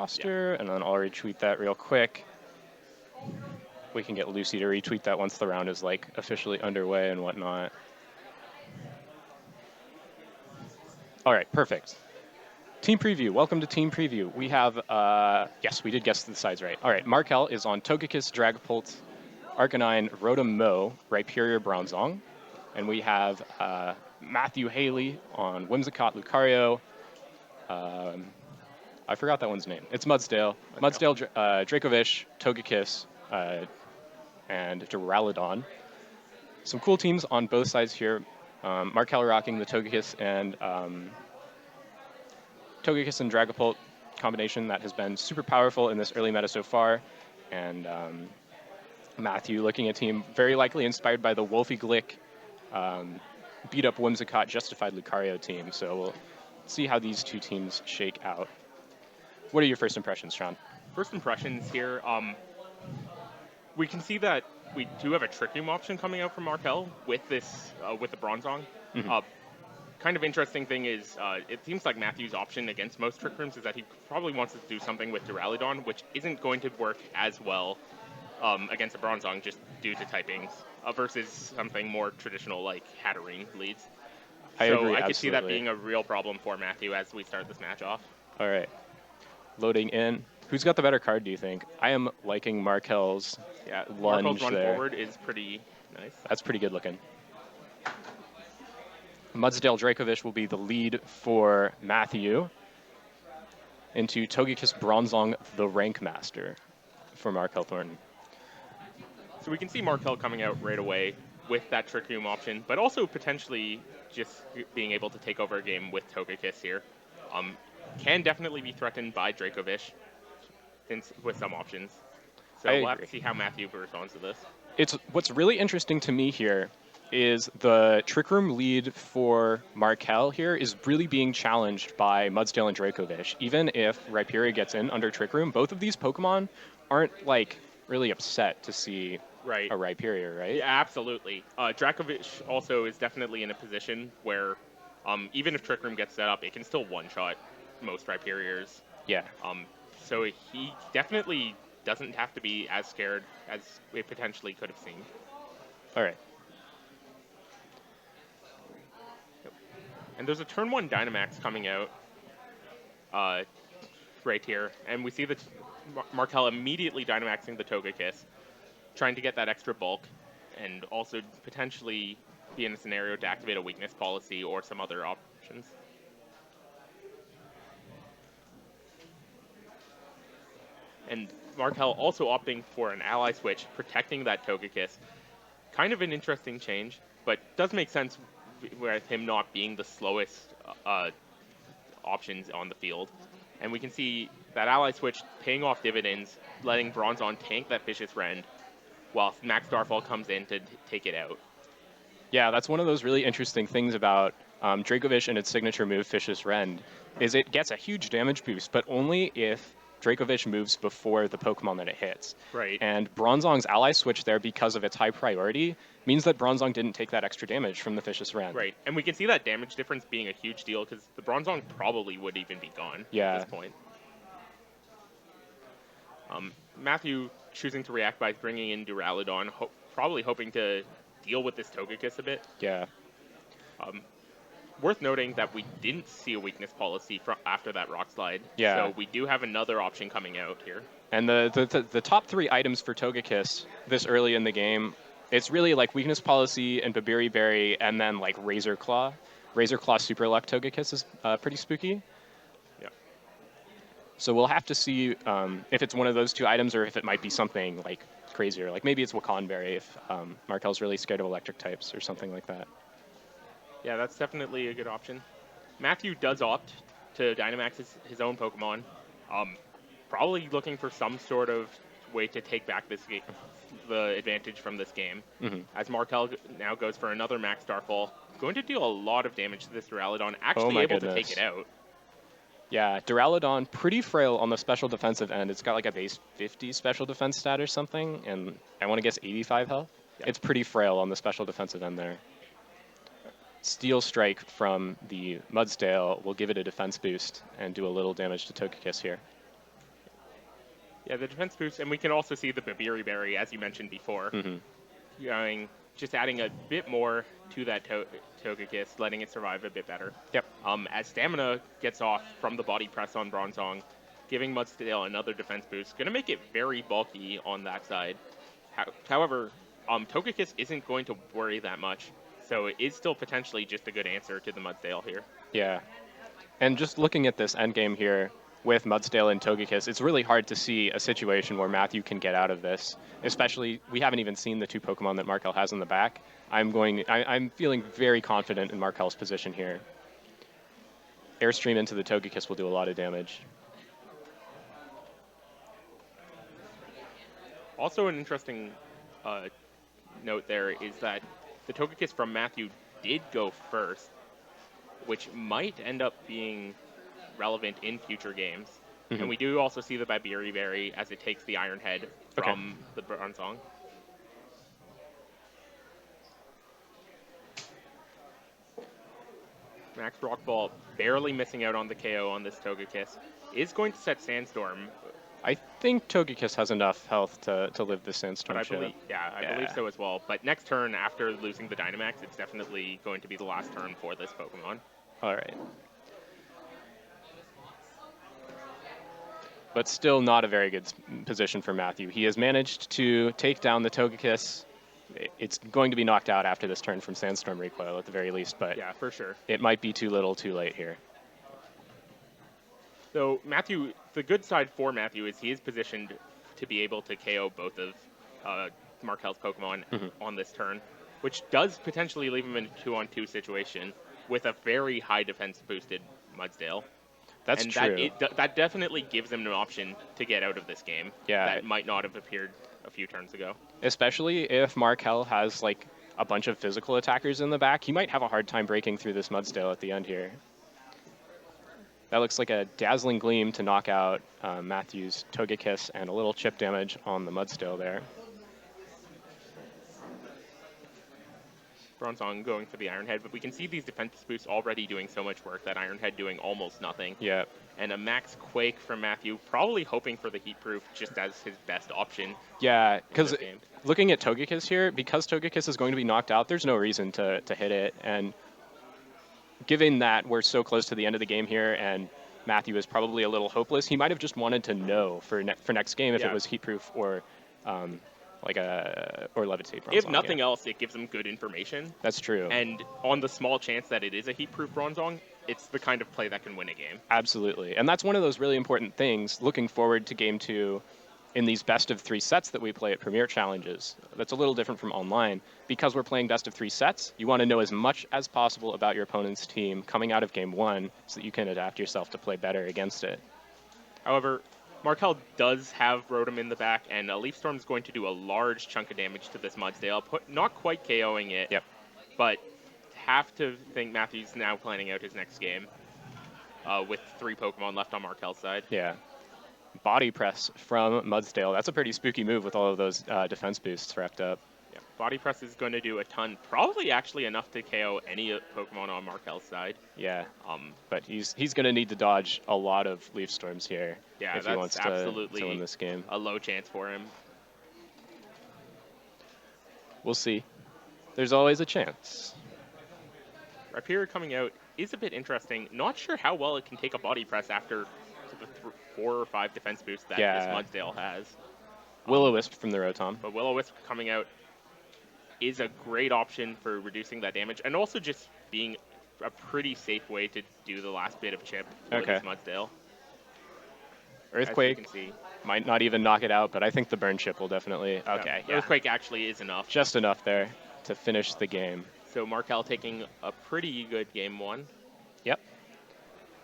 roster, and then I'll retweet that real quick. We can get Lucy to retweet that once the round is like officially underway and whatnot. All right, perfect. Team preview. Welcome to team preview. We have, yes, we did guess the sides right. All right, Markell is on Togekiss, Dragapult, Arcanine, Rotom Mow, Rhyperior, Bronzong. And we have Matthew Haley on Whimsicott, Lucario. I forgot that one's name. It's Mudsdale. Mudsdale, Dracovish, Togekiss, and Duraludon. Some cool teams on both sides here. Markell rocking the Togekiss and Dragapult combination that has been super powerful in this early meta so far. And Matthew looking at a team very likely inspired by the Wolfie Glick beat up Whimsicott justified Lucario team. So we'll see how these two teams shake out. What are your first impressions, Sean? First impressions here, we can see that we do have a Trick Room option coming out from Markell with this, with the Bronzong. Kind of interesting thing is, it seems like Matthew's option against most Trick Rooms is that he probably wants to do something with Duraludon, which isn't going to work as well against a Bronzong just due to typings, versus something more traditional like Hatterene leads. I agree, I could see that being a real problem for Matthew as we start this match off. All right. Loading in. Who's got the better card, do you think? I am liking Markell's lunge Markell's run there. forward is pretty nice. That's pretty good looking. Mudsdale Dracovish will be the lead for Matthew into Togekiss Bronzong, the Rank Master for Markell Thornton. So we can see Markell coming out right away with that Trick Room option, but also potentially just being able to take over a game with Togekiss here. Can definitely be threatened by Dracovish with some options. So we'll have to see how Matthew responds to this. What's really interesting to me here is the Trick Room lead for Markell here is really being challenged by Mudsdale and Dracovish. Even if Rhyperior gets in under Trick Room, both of these Pokemon aren't like really upset to see a Rhyperior, right? Yeah, absolutely. Dracovish also is definitely in a position where even if Trick Room gets set up, it can still one-shot most Rhyperiors. Yeah. So he definitely doesn't have to be as scared as we potentially could have seen. All right. And there's a turn 1 Dynamax coming out right here. And we see that Markell immediately Dynamaxing the Togekiss, trying to get that extra bulk, and also potentially be in a scenario to activate a weakness policy or some other options. And Markell also opting for an ally switch, protecting that Togekiss. Kind of an interesting change, but does make sense with him not being the slowest options on the field. And we can see that ally switch paying off dividends, letting Bronzong tank that Vicious Rend, while Max Starfall comes in to take it out. Yeah, that's one of those really interesting things about Dracovish and its signature move, Vicious Rend, is it gets a huge damage boost, but only if Dracovish moves before the Pokemon that it hits. Right. And Bronzong's ally switch there, because of its high priority, means that Bronzong didn't take that extra damage from the Vicious Rend. Right, and we can see that damage difference being a huge deal, because the Bronzong probably would even be gone at this point. Matthew choosing to react by bringing in Duraludon, probably hoping to deal with this Togekiss a bit. Yeah. Worth noting that we didn't see a weakness policy after that Rock Slide. Yeah. So we do have another option coming out here. And the top 3 items for Togekiss this early in the game, it's really like weakness policy and Babiri Berry, and then like Razor Claw. Razor Claw Super Luck Togekiss is pretty spooky. Yeah. So we'll have to see if it's one of those 2 items or if it might be something like crazier. Like maybe it's Wakanberry if Markell's really scared of electric types or something like that. Yeah, that's definitely a good option. Matthew does opt to Dynamax his own Pokemon. Probably looking for some sort of way to take back this game, the advantage from this game. As Markell now goes for another Max Starfall, going to deal a lot of damage to this Duraludon, actually able to take it out. Yeah, Duraludon, pretty frail on the special defensive end. It's got like a base 50 special defense stat or something, and I want to guess 85 health. Yeah. It's pretty frail on the special defensive end there. Steel Strike from the Mudsdale will give it a defense boost and do a little damage to Togekiss here. Yeah, the defense boost, and we can also see the Babiri Berry, as you mentioned before, going just adding a bit more to that Togekiss, letting it survive a bit better. Yep. As stamina gets off from the body press on Bronzong, giving Mudsdale another defense boost, going to make it very bulky on that side. However, Togekiss isn't going to worry that much, so it is still potentially just a good answer to the Mudsdale here. Yeah. And just looking at this endgame here with Mudsdale and Togekiss, it's really hard to see a situation where Matthew can get out of this. Especially, we haven't even seen the 2 Pokemon that Markell has in the back. I'm feeling very confident in Markell's position here. Airstream into the Togekiss will do a lot of damage. Also, an interesting note there is that the Togekiss from Matthew did go first, which might end up being relevant in future games. And we do also see the Babiri Berry as it takes the Iron Head from the Bronzong. Max Rock Ball barely missing out on the KO on this Togekiss. Is going to set Sandstorm. I think Togekiss has enough health to live the Sandstorm But I believe so as well. But next turn, after losing the Dynamax, it's definitely going to be the last turn for this Pokemon. All right. But still not a very good position for Matthew. He has managed to take down the Togekiss. It's going to be knocked out after this turn from Sandstorm Recoil at the very least, but yeah, for sure. It might be too little too late here. So Matthew, the good side for Matthew is he is positioned to be able to KO both of Markell's Pokemon on this turn, which does potentially leave him in a 2-on-2 situation with a very high defense boosted Mudsdale. That's true. That definitely gives him an option to get out of this game. Yeah. That might not have appeared a few turns ago. Especially if Markell has like a bunch of physical attackers in the back, he might have a hard time breaking through this Mudsdale at the end here. That looks like a Dazzling Gleam to knock out Matthew's Togekiss and a little chip damage on the Mudsdale there. Bronzong going for the Iron Head, but we can see these defense boosts already doing so much work, that Iron Head doing almost nothing. Yeah. And a Max Quake from Matthew, probably hoping for the Heat Proof just as his best option. Yeah, because looking at Togekiss here, because Togekiss is going to be knocked out, there's no reason to hit it. And given that we're so close to the end of the game here and Matthew is probably a little hopeless, he might have just wanted to know for next game if it was Heat Proof or or Levitate. Bronzong, if nothing else, it gives them good information. That's true. And on the small chance that it is a Heat-Proof Bronzong, it's the kind of play that can win a game. Absolutely. And that's one of those really important things looking forward to Game 2 in these best-of-3 sets that we play at Premier Challenges. That's a little different from online. Because we're playing best-of-3 sets, you want to know as much as possible about your opponent's team coming out of Game 1 so that you can adapt yourself to play better against it. However, Markell does have Rotom in the back, and a Leaf Storm is going to do a large chunk of damage to this Mudsdale, not quite KOing it, but have to think Matthew's now planning out his next game with 3 Pokemon left on Markell's side. Yeah. Body Press from Mudsdale. That's a pretty spooky move with all of those defense boosts wrapped up. Yeah, Body Press is going to do a ton, probably actually enough to KO any Pokemon on Markell's side. Yeah, but he's going to need to dodge a lot of Leaf Storms here if he wants to win this game. A low chance for him. We'll see. There's always a chance. Rhyperior coming out is a bit interesting. Not sure how well it can take a Body Press after the 4 or 5 defense boosts that this Mudsdale has. Will-O-Wisp from the Rotom. But Will-O-Wisp coming out is a great option for reducing that damage, and also just being a pretty safe way to do the last bit of chip for this Mudsdale. Earthquake might not even knock it out, but I think the burn chip will definitely. Earthquake actually is enough. Just enough there to finish the game. So Markell taking a pretty good game 1. Yep.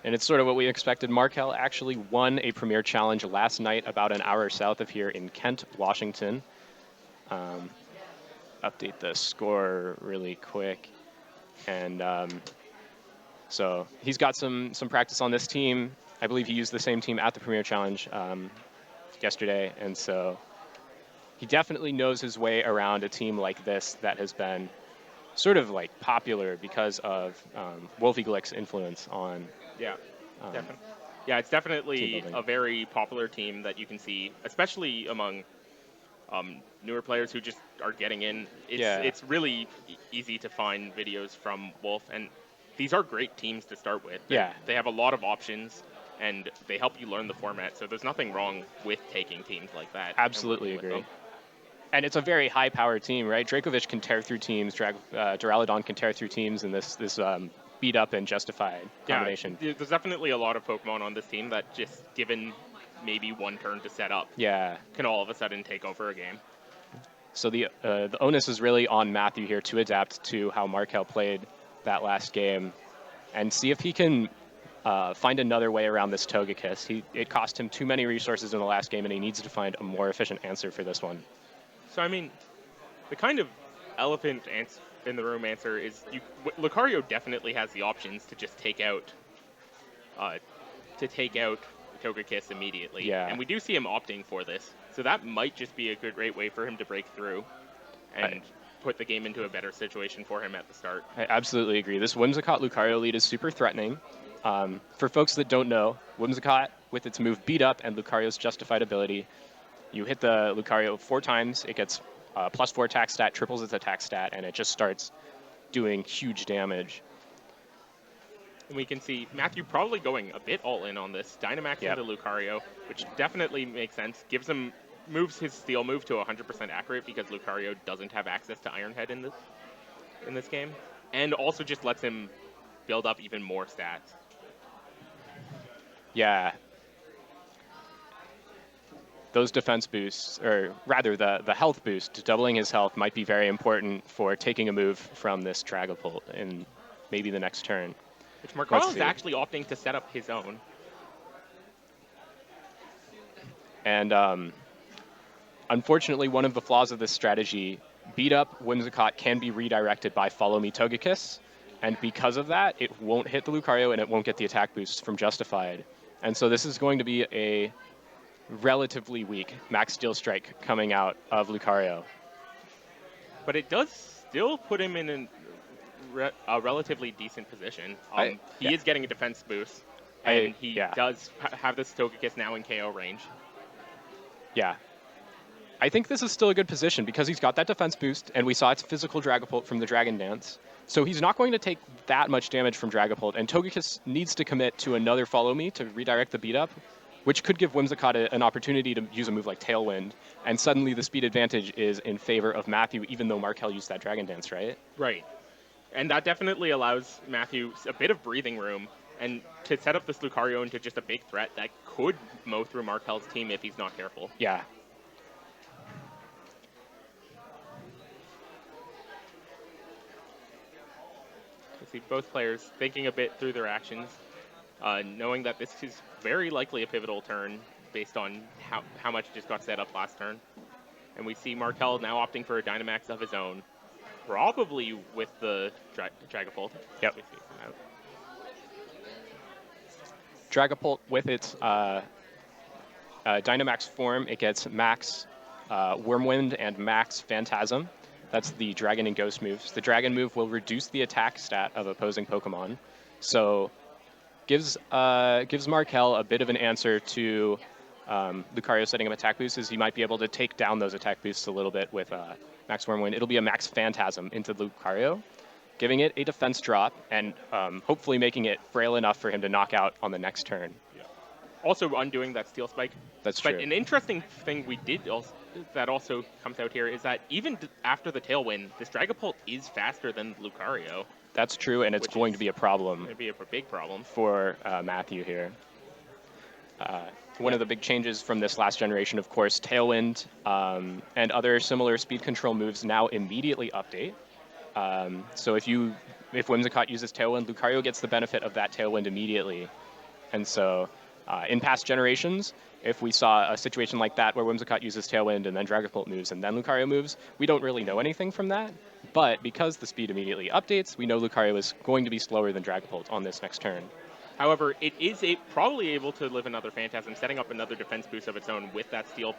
And it's sort of what we expected. Markell actually won a Premier Challenge last night about an hour south of here in Kent, Washington. Update the score really quick. And so he's got some practice on this team. I believe he used the same team at the Premier Challenge yesterday. And so he definitely knows his way around a team like this that has been sort of like popular because of Wolfie Glick's influence on definitely. Yeah, it's definitely building. a very popular team that you can see, especially among newer players who just are getting in. Yeah, It's really easy to find videos from Wolf, and these are great teams to start with. yeah, They have a lot of options, and they help you learn the format. So there's nothing wrong with taking teams like that and absolutely working with agree. them. And it's a very high-powered team, right? Dracovic can tear through teams. Duraludon can tear through teams in this beat up and justified Yeah, combination. there's definitely a lot of Pokemon on this team that just given maybe one turn to set up Yeah. can all of a sudden take over a game. So the onus is really on Matthew here to adapt to how Markell played that last game, and see if he can find another way around this Togekiss. It cost him too many resources in the last game, and he needs to find a more efficient answer for this one. So I mean, the kind of elephant in the room answer is Lucario definitely has the options to just uh, take out Togekiss immediately, Yeah. and we do see him opting for this. So that might just be a great way for him to break through and put the game into a better situation for him at the start. I absolutely agree. This Whimsicott Lucario lead is super threatening. For folks that don't know, Whimsicott, with its move Beat Up and Lucario's Justified ability, you hit the Lucario 4 times, it gets +4 attack stat, triples its attack stat, and it just starts doing huge damage. And we can see Matthew probably going a bit all in on this. Dynamax Yep. into Lucario, which definitely makes sense. Moves his Steel move to 100% accurate because Lucario doesn't have access to Iron Head in this game, and also just lets him build up even more stats. Yeah. Those defense boosts, or rather the health boost, doubling his health might be very important for taking a move from this Dragapult in maybe the next turn. Which Markell is actually opting to set up his own. And unfortunately, one of the flaws of this strategy, Beat Up Whimsicott can be redirected by Follow Me Togekiss, and because of that, it won't hit the Lucario and it won't get the attack boosts from Justified. And so this is going to be a relatively weak Max Steel Strike coming out of Lucario. But it does still put him in a relatively decent position. He is getting a defense boost, and he does have this Togekiss now in KO range. Yeah. I think this is still a good position because he's got that defense boost, and we saw its physical Dragapult from the Dragon Dance. So he's not going to take that much damage from Dragapult, and Togekiss needs to commit to another Follow Me to redirect the beat up, which could give Whimsicott an opportunity to use a move like Tailwind, and suddenly the speed advantage is in favor of Matthew, even though Markell used that Dragon Dance, right? Right. And that definitely allows Matthew a bit of breathing room, and to set up this Lucario into just a big threat that could mow through Markell's team if he's not careful. Yeah. You see both players thinking a bit through their actions, knowing that this is very likely a pivotal turn based on how much just got set up last turn. And we see Markell now opting for a Dynamax of his own, probably with the Dragapult. Yep. Dragapult with its Dynamax form, it gets Max Wormwind and Max Phantasm. That's the Dragon and Ghost moves. The Dragon move will reduce the attack stat of opposing Pokemon, so gives Markell a bit of an answer to Lucario setting up attack boosts, as he might be able to take down those attack boosts a little bit with Max Wormwind. It'll be a Max Phantasm into Lucario, giving it a defense drop, and hopefully making it frail enough for him to knock out on the next turn. Yeah. Also undoing that Steel Spike. That's but true. An interesting thing that also comes out here is that even after the Tailwind, this Dragapult is faster than Lucario. That's true, and it's going to be a problem. It'd be a big problem for Matthew here. One of the big changes from this last generation, of course, Tailwind and other similar speed control moves now immediately update. So if Whimsicott uses Tailwind, Lucario gets the benefit of that Tailwind immediately. And so in past generations, if we saw a situation like that where Whimsicott uses Tailwind and then Dragapult moves and then Lucario moves, we don't really know anything from that. But because the speed immediately updates, we know Lucario is going to be slower than Dragapult on this next turn. However, it is probably able to live another Phantasm, setting up another defense boost of its own with that Steel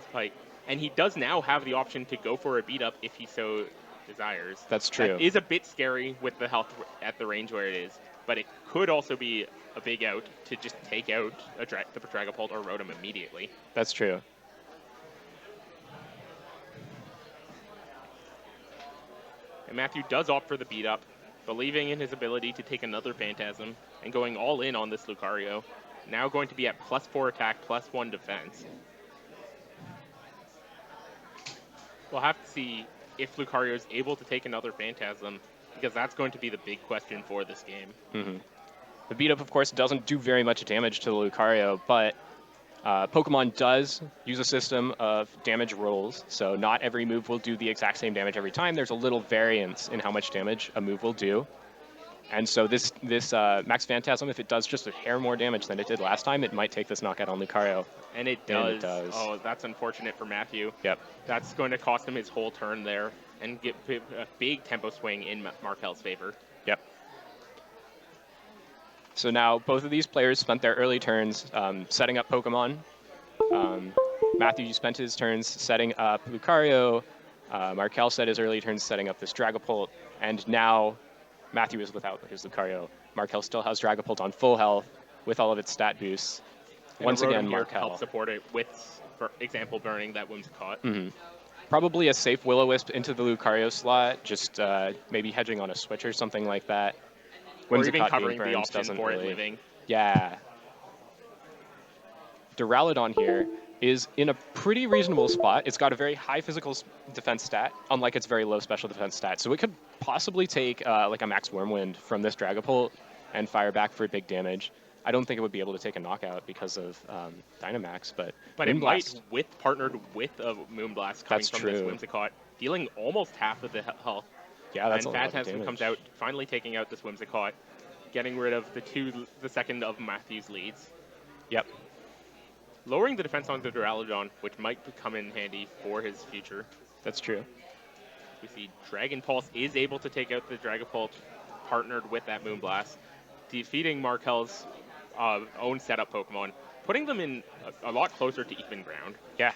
Spike. And he does now have the option to go for a beat up if he so desires. That's true. That is a bit scary with the health at the range where it is, but it could also be a big out to just take out the Dragapult or Rotom immediately. That's true. And Matthew does opt for the beat up, believing in his ability to take another Phantasm and going all in on this Lucario. Now going to be at +4 attack, +1 defense. We'll have to see if Lucario is able to take another Phantasm, because that's going to be the big question for this game. The beat up, of course, doesn't do very much damage to the Lucario, but Pokemon does use a system of damage rolls, so not every move will do the exact same damage every time. There's a little variance in how much damage a move will do. And so this Max Phantasm, if it does just a hair more damage than it did last time, it might take this knockout on Lucario. And it does. Oh, that's unfortunate for Matthew. Yep. That's going to cost him his whole turn there and get a big tempo swing in Markell's favor. Yep. So now both of these players spent their early turns setting up Pokemon. Matthew spent his turns setting up Lucario. Markell set his early turns setting up this Dragapult. And now Matthew is without his Lucario. Markell still has Dragapult on full health with all of its stat boosts. And Once again, Markell Markell help support it with, for example, burning that Whimsicott. Probably a safe Will-O-Wisp into the Lucario slot, just maybe hedging on a switch or something like that. Or even covering the option for it living. Yeah. Duraludon here is in a pretty reasonable spot. It's got a very high physical defense stat, unlike its very low special defense stat. So it could possibly take like a Max Wormwind from this Dragapult and fire back for big damage. I don't think it would be able to take a knockout because of Dynamax, but it might, partnered with a Moonblast coming from true. This Whimsicott, dealing almost half of the health. Yeah, that's and a lot of Phantasm damage. comes out, finally taking out this Whimsicott, getting rid of the second of Matthew's leads. Yep. Lowering the defense on the Duraludon, which might come in handy for his future. That's true. We see Dragon Pulse is able to take out the Dragapult, partnered with that Moonblast, defeating Markell's own setup Pokemon, putting them in a lot closer to even ground. Yeah.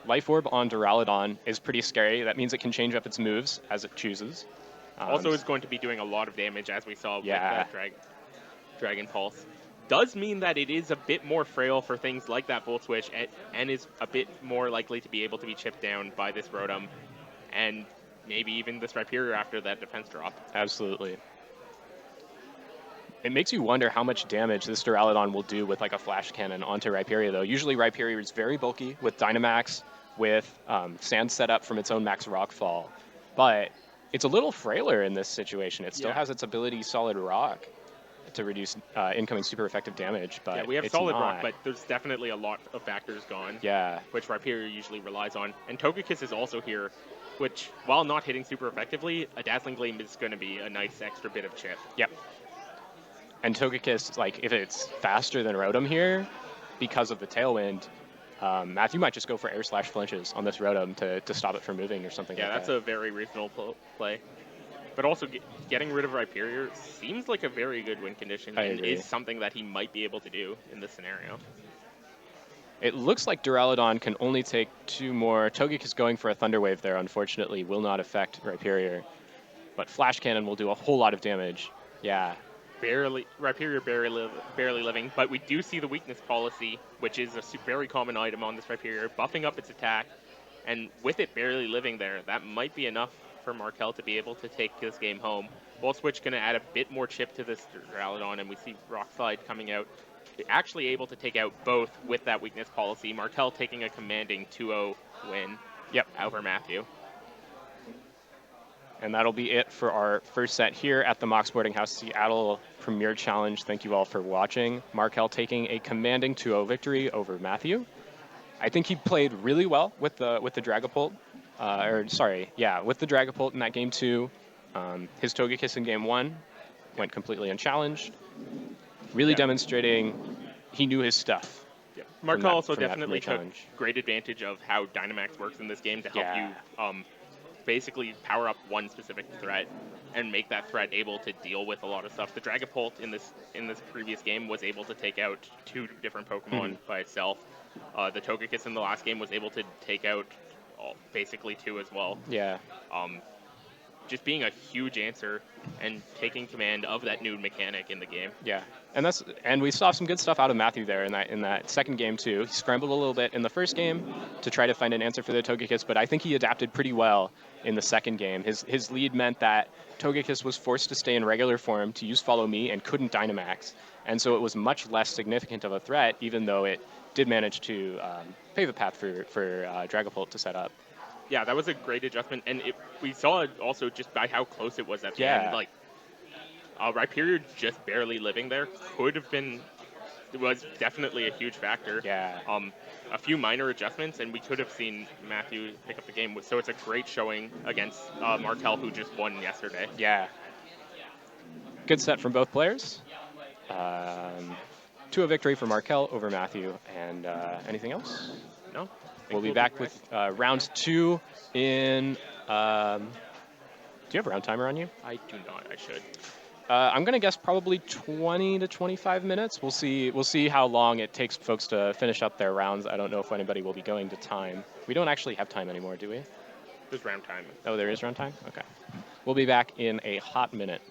Life Orb on Duraludon is pretty scary. That means it can change up its moves as it chooses. Also is going to be doing a lot of damage, as we saw with that Dragon Pulse. Does mean that it is a bit more frail for things like that Volt Switch, and is a bit more likely to be able to be chipped down by this Rotom, and maybe even this Rhyperior after that defense drop. Absolutely. It makes you wonder how much damage this Duraludon will do with like a Flash Cannon onto Rhyperior, though. Usually Rhyperior is very bulky with Dynamax, with Sand set up from its own Max Rockfall, but it's a little frailer in this situation. It still has its ability Solid Rock to reduce incoming super effective damage, but we have it's Solid not. Rock, but there's definitely a lot of factors gone. Yeah. Which Rhyperior usually relies on. And Togekiss is also here, which, while not hitting super effectively, a Dazzling Gleam is going to be a nice extra bit of chip. Yep. And Togekiss, like, if it's faster than Rotom here, because of the Tailwind, Matthew might just go for Air Slash Flinches on this Rotom to stop it from moving or something like that. Yeah, that's a very reasonable play. But also, getting rid of Rhyperior seems like a very good win condition, and is something that he might be able to do in this scenario. It looks like Duraludon can only take 2 more. Togekiss going for a Thunder Wave there, unfortunately, will not affect Rhyperior. But Flash Cannon will do a whole lot of damage. Yeah. Rhyperior barely living, but we do see the weakness policy, which is a very common item on this Rhyperior, buffing up its attack, and with it barely living there, that might be enough for Markell to be able to take this game home. Volt Switch going to add a bit more chip to this Duraludon, and we see Rock Slide coming out, actually able to take out both with that weakness policy. Markell taking a commanding 2-0 win over Matthew. And that'll be it for our first set here at the Mock Sporting House Seattle Premier Challenge. Thank you all for watching. Markell taking a commanding 2-0 victory over Matthew. I think he played really well with the Dragapult. With the Dragapult in that game 2. His Togekiss in game 1 went completely unchallenged. Really demonstrating he knew his stuff. Markell also definitely took great advantage of how Dynamax works in this game to help you basically power up one specific threat and make that threat able to deal with a lot of stuff. The Dragapult in this previous game was able to take out 2 different Pokemon by itself. The Togekiss in the last game was able to take out basically 2 as well. Yeah. Just being a huge answer and taking command of that new mechanic in the game. Yeah. And we saw some good stuff out of Matthew there in that second game too. He scrambled a little bit in the first game to try to find an answer for the Togekiss, but I think he adapted pretty well in the second game. His lead meant that Togekiss was forced to stay in regular form to use Follow Me and couldn't Dynamax, and so it was much less significant of a threat, even though it did manage to pave a path for Dragapult to set up. Yeah, that was a great adjustment, and we saw it also just by how close it was at the Yeah. end. Like, Rhyperior just barely living there could have been, was definitely a huge factor. Yeah. A few minor adjustments, and we could have seen Matthew pick up the game. So it's a great showing against Markell, who just won yesterday. Yeah. Good set from both players. 2-0 victory for Markell over Matthew. And anything else? No. We'll be back with round 2 in. Do you have round timer on you? I do not. I should. I'm gonna guess probably 20 to 25 minutes. We'll see how long it takes folks to finish up their rounds. I don't know if anybody will be going to time. We don't actually have time anymore, do we? There's round time. Oh, there is round time? Okay. We'll be back in a hot minute.